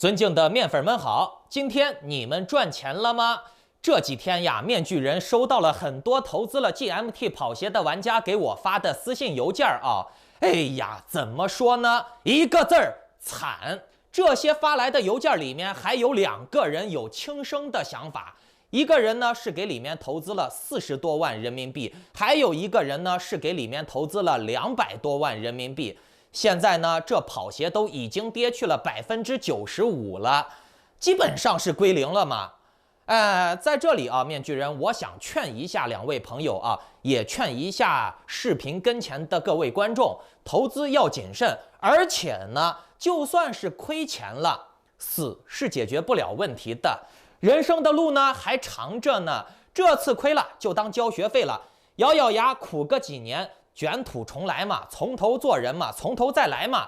尊敬的面粉们好，今天你们赚钱了吗？这几天呀，面具人收到了很多投资了 GMT 跑鞋的玩家给我发的私信邮件啊。哎呀，怎么说呢？一个字儿惨。这些发来的邮件里面还有2个人有轻生的想法，一个人呢是给里面投资了40多万人民币，还有一个人呢是给里面投资了200多万人民币。现在呢，这跑鞋都已经跌去了95%了，基本上是归零了嘛。在这里啊，面具人，我想劝一下2位朋友啊，也劝一下视频跟前的各位观众，投资要谨慎，而且呢，就算是亏钱了，死是解决不了问题的，人生的路呢还长着呢。这次亏了就当交学费了，咬咬牙苦个几年。卷土重来嘛，从头做人嘛，从头再来嘛。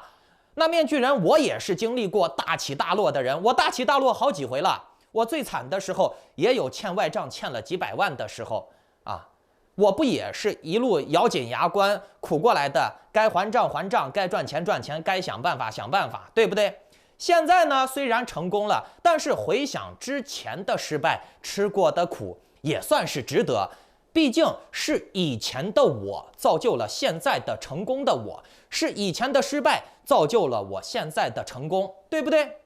那面具人，我也是经历过大起大落的人，我大起大落好几回了。我最惨的时候也有欠外账欠了几百万的时候啊，我不也是一路咬紧牙关苦过来的？该还账还账，该赚钱赚钱，该想办法想办法，对不对？现在呢，虽然成功了，但是回想之前的失败，吃过的苦，也算是值得。毕竟是以前的我造就了现在的成功的我，是以前的失败造就了我现在的成功，对不对？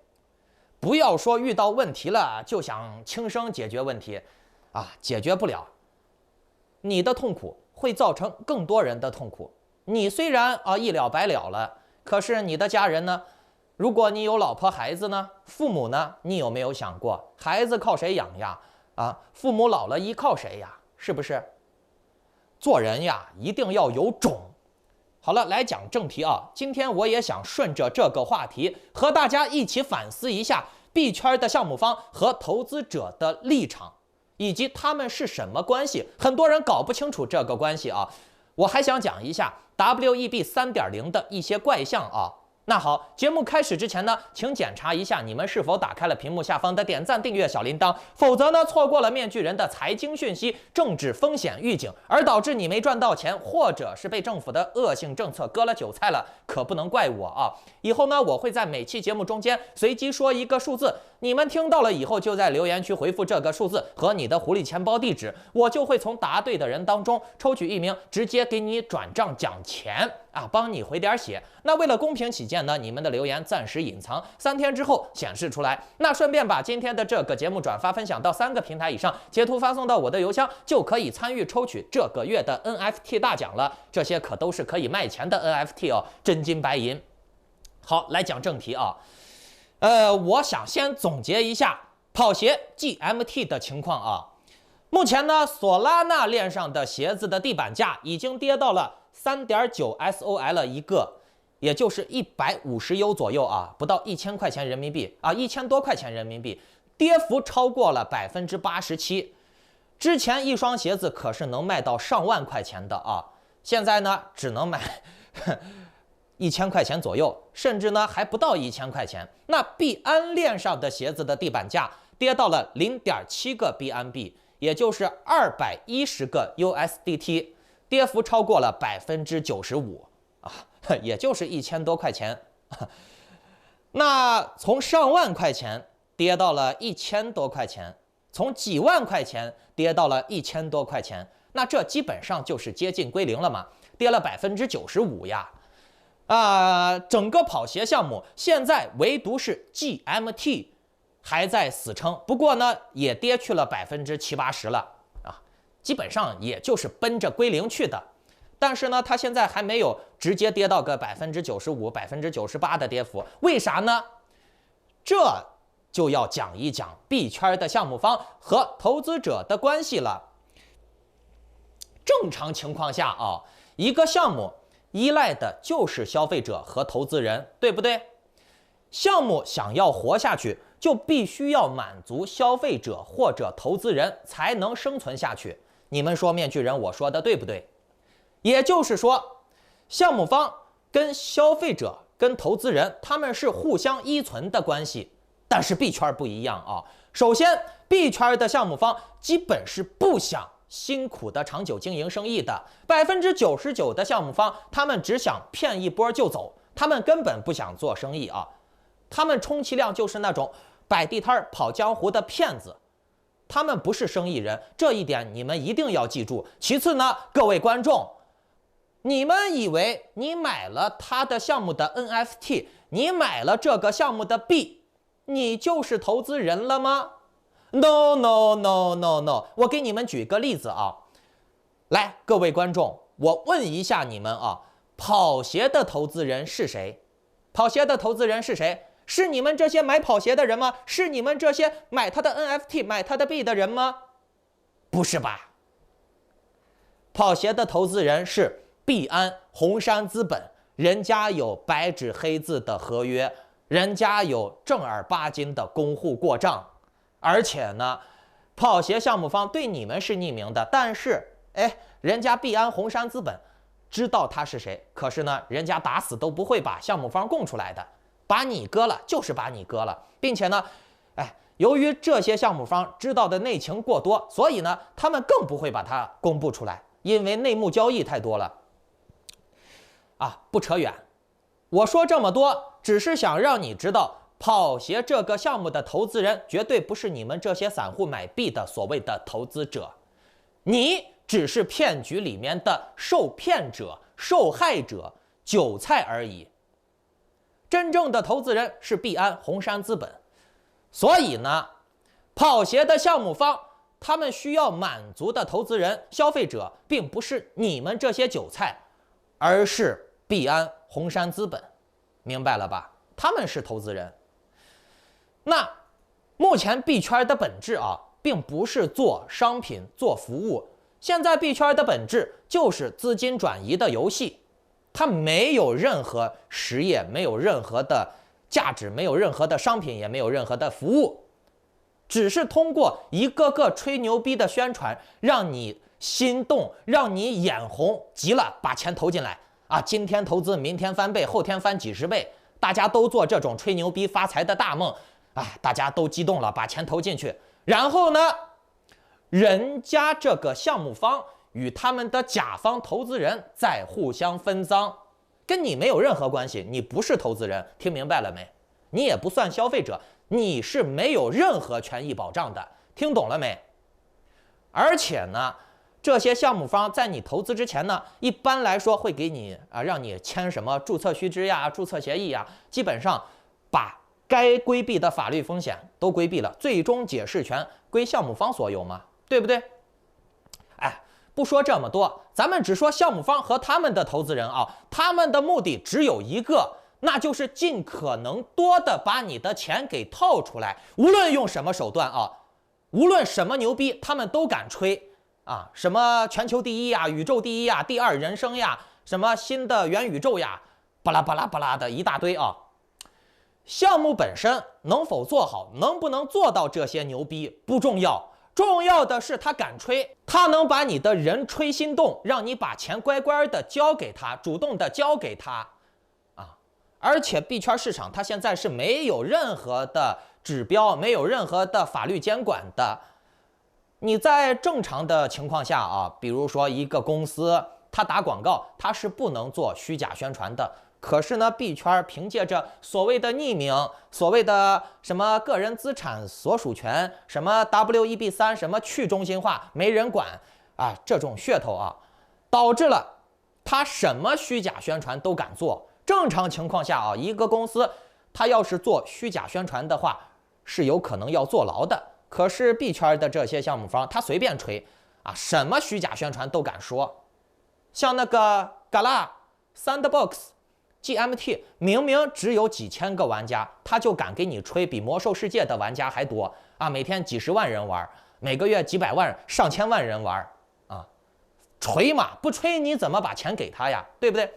不要说遇到问题了就想轻生解决问题啊，解决不了，你的痛苦会造成更多人的痛苦。你虽然一了百了了，可是你的家人呢？如果你有老婆孩子呢？父母呢？你有没有想过，孩子靠谁养呀？父母老了依靠谁呀？是不是？做人呀，一定要有种。好了，来讲正题啊。今天我也想顺着这个话题，和大家一起反思一下币圈的项目方和投资者的立场，以及他们是什么关系。很多人搞不清楚这个关系啊。我还想讲一下 WEB 3.0 的一些怪象啊。那好，节目开始之前呢，请检查一下你们是否打开了屏幕下方的点赞、订阅、小铃铛，否则呢，错过了面具人的财经讯息、政治风险预警，而导致你没赚到钱，或者是被政府的恶性政策割了韭菜了，可不能怪我啊！以后呢，我会在每期节目中间随机说一个数字，你们听到了以后就在留言区回复这个数字和你的狐狸钱包地址，我就会从答对的人当中抽取1名，直接给你转账奖钱啊，帮你回点血。那为了公平起见呢，你们的留言暂时隐藏，3天之后显示出来。那顺便把今天的这个节目转发分享到3个平台以上，截图发送到我的邮箱，就可以参与抽取这个月的 NFT 大奖了。这些可都是可以卖钱的 NFT 哦，真金白银。好，来讲正题啊。我想先总结一下跑鞋 GMT 的情况啊。目前呢，索拉纳链上的鞋子的地板价已经跌到了3.9 SOL 一个，也就是150U 左右啊，不到1000块钱人民币啊，1000多块钱人民币，跌幅超过了87%。之前一双鞋子可是能卖到上万块钱的啊，现在呢只能买1000块钱左右，甚至呢还不到1000块钱。那币安链上的鞋子的地板价跌到了0.7个 BNB， 也就是210个 USDT， 跌幅超过了95%啊，也就是1000多块钱。那从上万块钱跌到了1000多块钱，从几万块钱跌到了1000多块钱，那这基本上就是接近归零了嘛，跌了95%呀。整个跑鞋项目现在唯独是 GMT 还在死撑，不过呢也跌去了70%-80%了啊，基本上也就是奔着归零去的。但是呢，它现在还没有直接跌到个95%、98%的跌幅，为啥呢？这就要讲一讲币圈的项目方和投资者的关系了。正常情况下啊，一个项目依赖的就是消费者和投资人，对不对？项目想要活下去，就必须要满足消费者或者投资人才能生存下去。你们说面具人我说的对不对？也就是说，项目方跟消费者跟投资人他们是互相依存的关系，但是币圈不一样啊。首先，币圈的项目方基本是不想辛苦的长久经营生意的，99%的项目方他们只想骗一波就走，他们根本不想做生意啊。他们充其量就是那种摆地摊跑江湖的骗子，他们不是生意人，这一点你们一定要记住。其次呢，各位观众，你们以为你买了他的项目的 NFT， 你买了这个项目的币，你就是投资人了吗？ No No No No No， 我给你们举个例子啊，来，各位观众，我问一下你们啊，跑鞋的投资人是谁？跑鞋的投资人是谁？是你们这些买跑鞋的人吗？是你们这些买他的 NFT、买他的币的人吗？不是吧？跑鞋的投资人是币安、红杉资本，人家有白纸黑字的合约，人家有正儿八经的公户过账，而且呢，跑鞋项目方对你们是匿名的，但是人家币安、红杉资本知道他是谁，可是呢，人家打死都不会把项目方供出来的，把你割了就是把你割了，并且呢，由于这些项目方知道的内情过多，所以呢，他们更不会把它公布出来，因为内幕交易太多了。不扯远，我说这么多，只是想让你知道，跑鞋这个项目的投资人绝对不是你们这些散户买币的所谓的投资者，你只是骗局里面的受骗者、受害者、韭菜而已。真正的投资人是币安、红杉资本。所以呢，跑鞋的项目方他们需要满足的投资人、消费者，并不是你们这些韭菜，而是币安、红杉资本，明白了吧？他们是投资人。那目前币圈的本质并不是做商品、做服务，现在币圈的本质就是资金转移的游戏，它没有任何实业，没有任何的价值，没有任何的商品，也没有任何的服务，只是通过一个个吹牛逼的宣传，让你心动，让你眼红，急了把钱投进来今天投资，明天翻倍，后天翻几十倍，大家都做这种吹牛逼发财的大梦，大家都激动了，把钱投进去，然后呢，人家这个项目方与他们的甲方投资人在互相分赃，跟你没有任何关系，你不是投资人，听明白了没？你也不算消费者，你是没有任何权益保障的，听懂了没？而且呢，这些项目方在你投资之前呢，一般来说会给你让你签什么注册须知呀、注册协议呀，基本上把该规避的法律风险都规避了，最终解释权归项目方所有嘛，对不对？不说这么多，咱们只说项目方和他们的投资人他们的目的只有一个，那就是尽可能多的把你的钱给套出来，无论用什么手段无论什么牛逼，他们都敢吹什么全球第一呀、宇宙第一呀、第二人生呀、什么新的元宇宙呀，巴拉巴拉巴拉的一大堆项目本身能否做好，能不能做到这些牛逼不重要，重要的是他敢吹，他能把你的人吹心动，让你把钱乖乖的交给他，主动的交给他而且币圈市场它现在是没有任何的指标，没有任何的法律监管的。你在正常的情况下比如说一个公司它打广告，它是不能做虚假宣传的。可是呢，币圈凭借着所谓的匿名，所谓的什么个人资产所属权，什么 WEB3， 什么去中心化，没人管这种噱头导致了他什么虚假宣传都敢做。正常情况下一个公司他要是做虚假宣传的话，是有可能要坐牢的。可是币圈的这些项目方，他随便吹什么虚假宣传都敢说。像那个 Gala、Sandbox、GMT， 明明只有几千个玩家，他就敢给你吹比魔兽世界的玩家还多每天几十万人玩，每个月几百万、上千万人玩吹嘛，不吹你怎么把钱给他呀？对不对？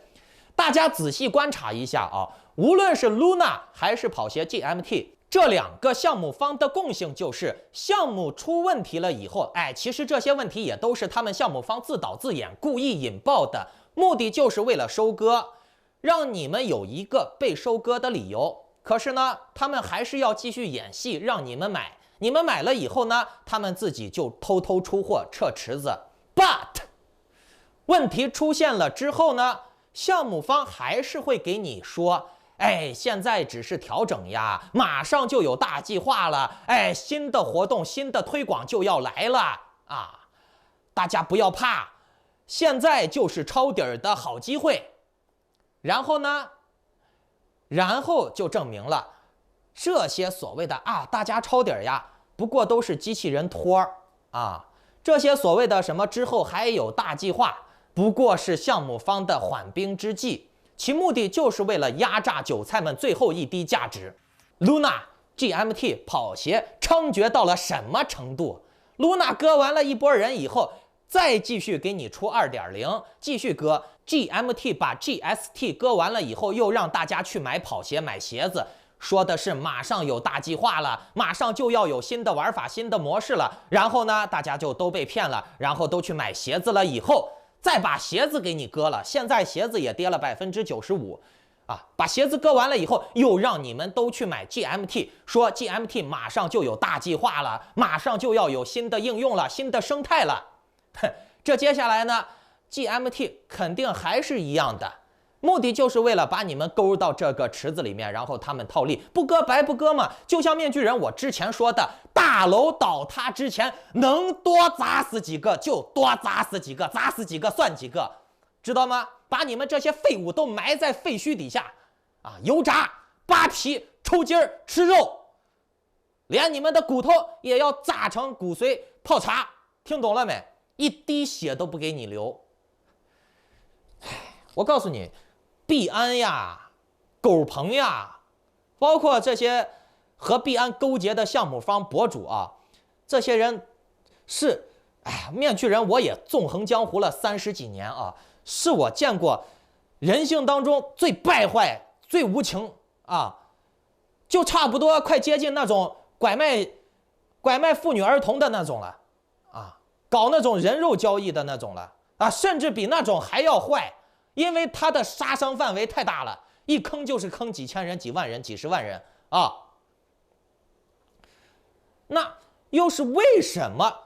大家仔细观察一下无论是 Luna 还是跑鞋 GMT， 这两个项目方的共性就是项目出问题了以后，其实这些问题也都是他们项目方自导自演、故意引爆的，目的就是为了收割，让你们有一个被收割的理由。可是呢，他们还是要继续演戏，让你们买。你们买了以后呢，他们自己就偷偷出货撤池子。But 问题出现了之后呢，项目方还是会给你说，哎，现在只是调整呀，马上就有大计划了，哎，新的活动、新的推广就要来了啊！大家不要怕，现在就是抄底儿的好机会。然后呢？然后就证明了这些所谓的大家抄底儿呀，不过都是机器人托儿啊。这些所谓的什么之后还有大计划，不过是项目方的缓兵之计，其目的就是为了压榨韭菜们最后一滴价值。Luna、GMT 跑鞋猖獗到了什么程度？Luna 割完了一波人以后，再继续给你出 2.0， 继续割。GMT 把 GST 割完了以后，又让大家去买跑鞋、买鞋子，说的是马上有大计划了，马上就要有新的玩法、新的模式了。然后呢，大家就都被骗了，然后都去买鞋子了，以后再把鞋子给你割了。现在鞋子也跌了95%啊！把鞋子割完了以后，又让你们都去买 GMT， 说 GMT 马上就有大计划了，马上就要有新的应用了、新的生态了。这接下来呢？GMT 肯定还是一样的，目的就是为了把你们勾到这个池子里面，然后他们套利，不割白不割嘛。就像面具人我之前说的，大楼倒塌之前能多砸死几个就多砸死几个，砸死几个算几个，知道吗？把你们这些废物都埋在废墟底下啊，油炸、扒皮、抽筋儿、吃肉，连你们的骨头也要榨成骨髓泡茶，听懂了没？一滴血都不给你留。我告诉你，币安呀、狗鹏呀，包括这些和币安勾结的项目方博主啊，这些人是，面具人我也纵横江湖了30几年啊，是我见过人性当中最败坏、最无情啊，就差不多快接近那种拐卖妇女儿童的那种了啊，搞那种人肉交易的那种了啊，甚至比那种还要坏。因为它的杀伤范围太大了，一坑就是坑几千人、几万人、几十万人啊。那又是为什么？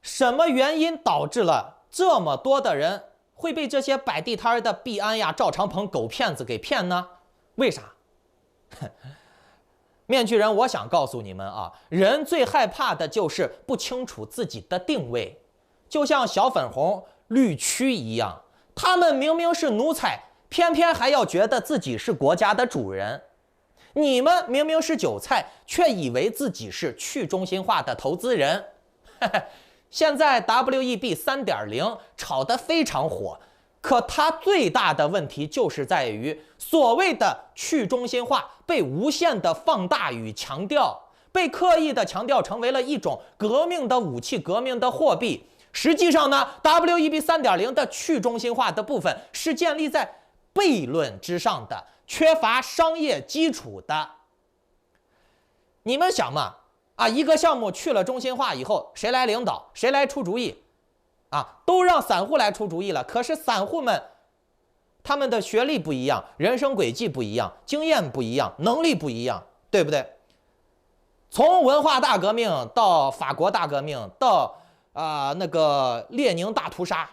什么原因导致了这么多的人会被这些摆地摊的币安呀、赵长鹏狗骗子给骗呢？为啥？面具人，我想告诉你们啊，人最害怕的就是不清楚自己的定位，就像小粉红、绿区一样。他们明明是奴才，偏偏还要觉得自己是国家的主人。你们明明是韭菜，却以为自己是去中心化的投资人。现在 WEB 3.0 炒得非常火，可它最大的问题就是在于所谓的去中心化被无限的放大与强调，被刻意的强调成为了一种革命的武器、革命的货币。实际上呢 ，WEB 3.0 的去中心化的部分是建立在悖论之上的，缺乏商业基础的。你们想嘛，一个项目去了中心化以后，谁来领导，谁来出主意？都让散户来出主意了。可是散户们，他们的学历不一样，人生轨迹不一样，经验不一样，能力不一样，对不对？从文化大革命到法国大革命，到那个列宁大屠杀，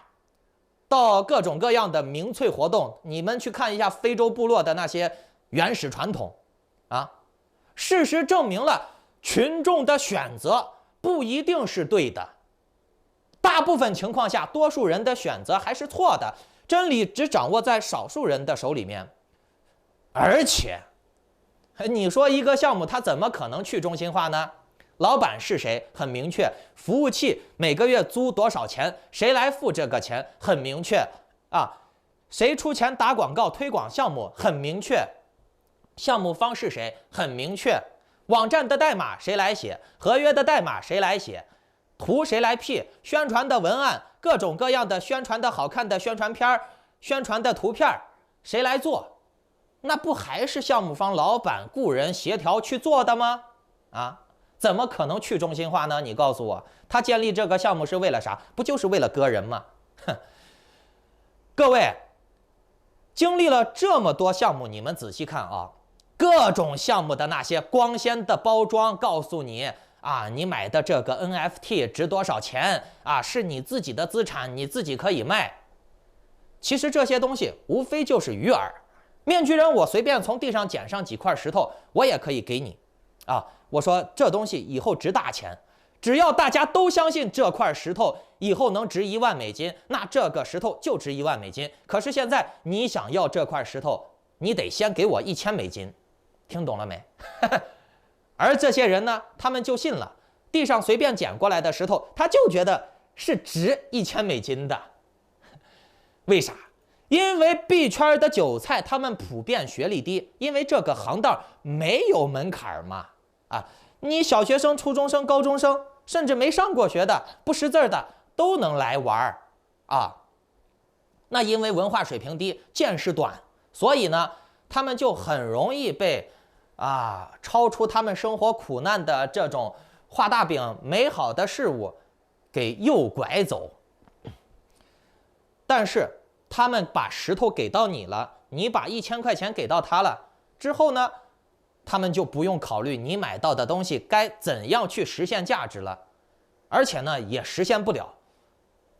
到各种各样的民粹活动，你们去看一下非洲部落的那些原始传统啊。事实证明了，群众的选择不一定是对的，大部分情况下，多数人的选择还是错的，真理只掌握在少数人的手里面。而且，你说一个项目它怎么可能去中心化呢？老板是谁很明确，服务器每个月租多少钱，谁来付这个钱很明确啊，谁出钱打广告推广项目很明确，项目方是谁很明确，网站的代码谁来写，合约的代码谁来写，图谁来 P， 宣传的文案，各种各样的宣传的好看的宣传片、宣传的图片谁来做？那不还是项目方老板雇人协调去做的吗？怎么可能去中心化呢？你告诉我，他建立这个项目是为了啥？不就是为了割人吗？各位，经历了这么多项目，你们仔细看啊，各种项目的那些光鲜的包装，告诉你你买的这个 NFT 值多少钱是你自己的资产，你自己可以卖。其实这些东西无非就是鱼饵。面具人，我随便从地上捡上几块石头，我也可以给你，啊，我说这东西以后值大钱，只要大家都相信这块石头以后能值1万美金，那这个石头就值1万美金。可是现在你想要这块石头，你得先给我1000美金，听懂了没？而这些人呢，他们就信了，地上随便捡过来的石头，他就觉得是值1000美金的。为啥？因为币圈的韭菜他们普遍学历低，因为这个行当没有门槛嘛。啊，你小学生、初中生、高中生，甚至没上过学的、不识字的都能来玩啊。那因为文化水平低、见识短，所以呢，他们就很容易被超出他们生活苦难的这种画大饼、美好的事物给诱拐走。但是他们把石头给到你了，你把1000块钱给到他了之后呢，他们就不用考虑你买到的东西该怎样去实现价值了，而且呢也实现不了，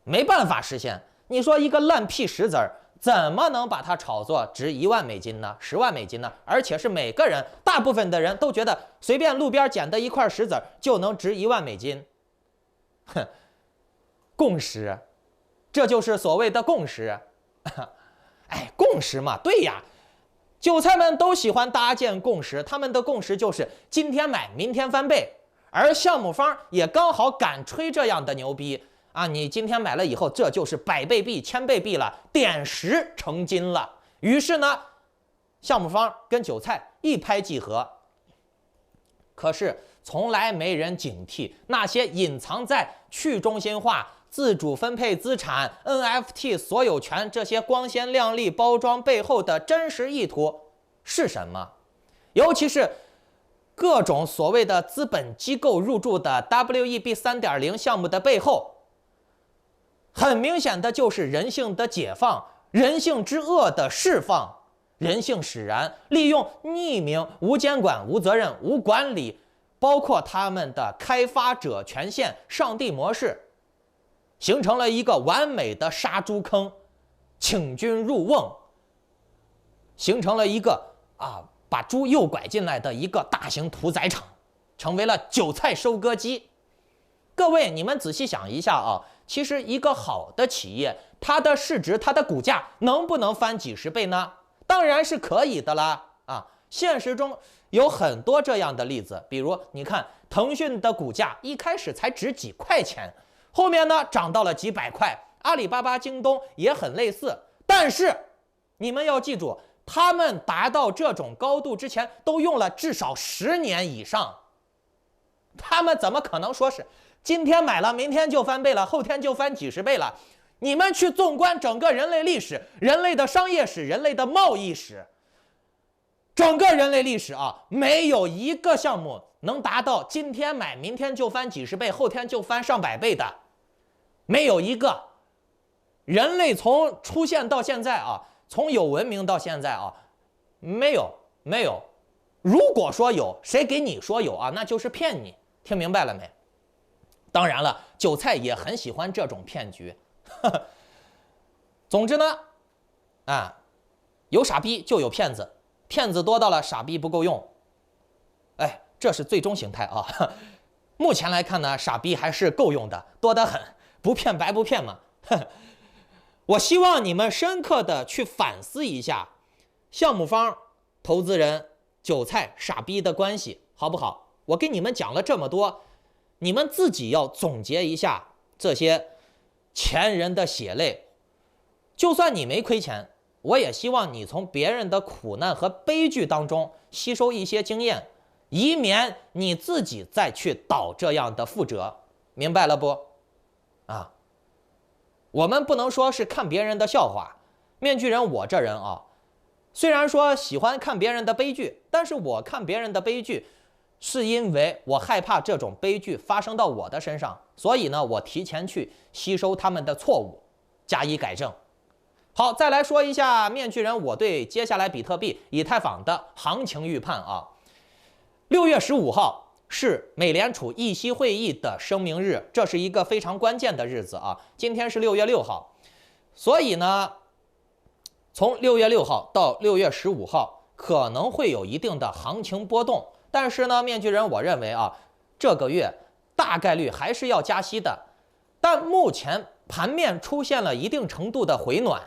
没办法实现。你说一个烂屁石子儿怎么能把它炒作值1万美金呢？10万美金呢？而且是每个人，大部分的人都觉得随便路边捡的一块石子儿就能值1万美金。哼，共识，这就是所谓的共识。哎，共识嘛，对呀，韭菜们都喜欢搭建共识，他们的共识就是今天买，明天翻倍。而项目方也刚好敢吹这样的牛逼啊！你今天买了以后，这就是100倍币、1000倍币了，点石成金了。于是呢，项目方跟韭菜一拍即合。可是从来没人警惕那些隐藏在去中心化、自主分配资产、NFT 所有权这些光鲜亮丽包装背后的真实意图是什么？尤其是各种所谓的资本机构入驻的 WEB 3.0 项目的背后，很明显的就是人性的解放，人性之恶的释放。人性使然，利用匿名、无监管、无责任、无管理，包括他们的开发者权限、上帝模式，形成了一个完美的杀猪坑，请君入瓮，形成了一个把猪诱拐进来的一个大型屠宰场，成为了韭菜收割机。各位，你们仔细想一下啊，其实一个好的企业，它的市值、它的股价能不能翻几十倍呢？当然是可以的啦啊！现实中有很多这样的例子，比如你看腾讯的股价一开始才值几块钱，后面呢涨到了几百块，阿里巴巴、京东也很类似。但是你们要记住，他们达到这种高度之前都用了至少10年以上，他们怎么可能说是今天买了明天就翻倍了，后天就翻几十倍了？你们去纵观整个人类历史、人类的商业史、人类的贸易史，整个人类历史没有一个项目能达到今天买明天就翻几十倍，后天就翻上百倍的，没有一个。人类从出现到现在从有文明到现在没有。如果说有，谁给你说有那就是骗你，听明白了没？当然了，韭菜也很喜欢这种骗局。总之呢，有傻逼就有骗子，骗子多到了傻逼不够用，这是最终形态目前来看呢，傻逼还是够用的，多得很，不骗白不骗嘛。我希望你们深刻的去反思一下项目方、投资人、韭菜、傻逼的关系，好不好？我给你们讲了这么多，你们自己要总结一下这些前人的血泪。就算你没亏钱，我也希望你从别人的苦难和悲剧当中吸收一些经验，以免你自己再去倒这样的覆辙，明白了不？我们不能说是看别人的笑话。面具人我这人虽然说喜欢看别人的悲剧，但是我看别人的悲剧是因为我害怕这种悲剧发生到我的身上，所以呢，我提前去吸收他们的错误，加以改正。好，再来说一下面具人我对接下来比特币、以太坊的行情预判6月15号是美联储议息会议的声明日，这是一个非常关键的日子今天是6月6号，所以呢，从6月6号到6月15号可能会有一定的行情波动，但是呢，面具人我认为啊，这个月大概率还是要加息的。但目前盘面出现了一定程度的回暖，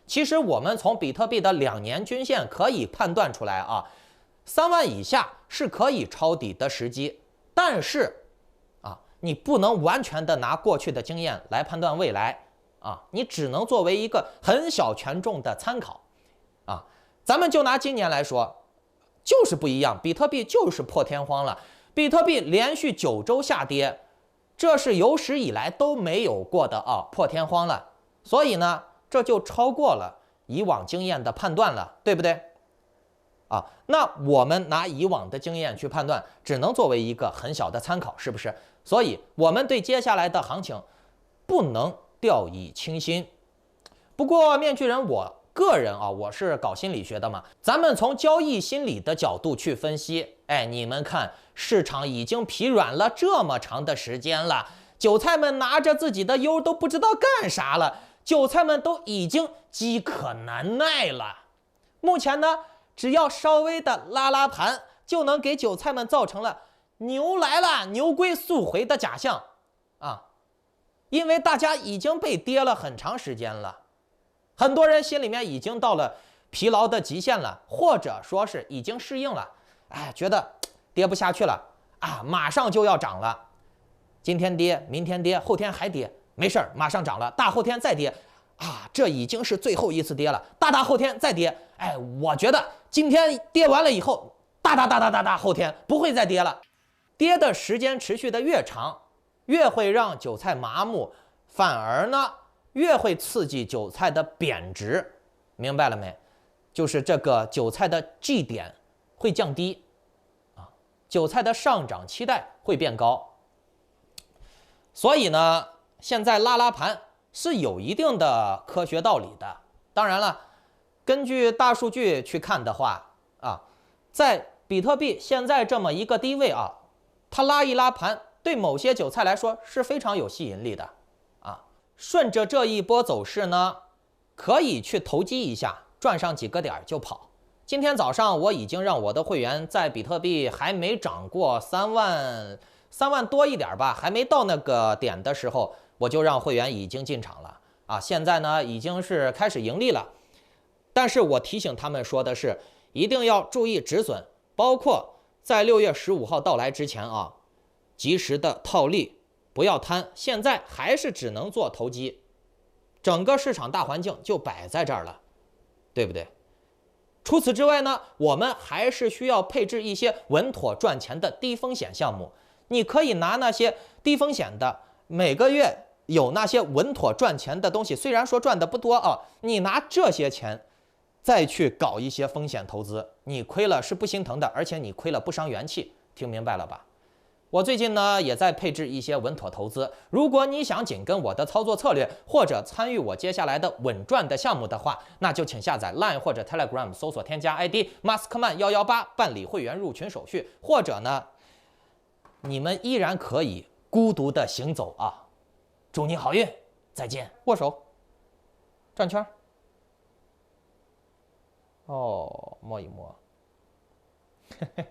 其实我们从比特币的2年均线可以判断出来啊，3万以下是可以抄底的时机。但是啊，你不能完全的拿过去的经验来判断未来啊，你只能作为一个很小权重的参考啊。咱们就拿今年来说，就是不一样，比特币就是破天荒了，比特币连续9周下跌。这是有史以来都没有过的啊，破天荒了，所以呢，这就超过了以往经验的判断了，对不对？啊，那我们拿以往的经验去判断，只能作为一个很小的参考，是不是？所以，我们对接下来的行情不能掉以轻心。不过，面具人我个人啊，我是搞心理学的嘛，咱们从交易心理的角度去分析。哎，你们看，市场已经疲软了这么长的时间了，韭菜们拿着自己的优都不知道干啥了，韭菜们都已经饥渴难耐了。目前呢，只要稍微的拉拉盘，就能给韭菜们造成了牛来了牛归速回的假象啊，因为大家已经被跌了很长时间了。很多人心里面已经到了疲劳的极限了，或者说是已经适应了，哎，觉得跌不下去了啊，马上就要涨了，今天跌，明天跌，后天还跌，没事儿，马上涨了，大后天再跌啊，这已经是最后一次跌了，大后天再跌，哎，我觉得今天跌完了以后，大后天不会再跌了，跌的时间持续的越长，越会让韭菜麻木，反而呢越会刺激韭菜的贬值，明白了没？就是这个韭菜的 G 点会降低啊，韭菜的上涨期待会变高。所以呢，现在拉拉盘是有一定的科学道理的。当然了，根据大数据去看的话啊，在比特币现在这么一个低位啊，它拉一拉盘，对某些韭菜来说是非常有吸引力的。顺着这一波走势呢，可以去投机一下，赚上几个点就跑。今天早上我已经让我的会员在比特币还没涨过3万多一点吧，还没到那个点的时候，我就让会员已经进场了啊。现在呢已经是开始盈利了，但是我提醒他们说的是，一定要注意止损，包括在6月15号到来之前啊，及时的套利。不要贪，现在还是只能做投机，整个市场大环境就摆在这儿了，对不对？除此之外呢，我们还是需要配置一些稳妥赚钱的低风险项目。你可以拿那些低风险的，每个月有那些稳妥赚钱的东西，虽然说赚的不多啊，你拿这些钱再去搞一些风险投资，你亏了是不心疼的，而且你亏了不伤元气，听明白了吧？我最近呢也在配置一些稳妥投资，如果你想紧跟我的操作策略，或者参与我接下来的稳赚的项目的话，那就请下载 Line 或者 Telegram 搜索添加 ID Maskman118办理会员入群手续，或者呢，你们依然可以孤独的行走啊！祝你好运，再见，握手，转圈，哦，摸一摸，嘿嘿。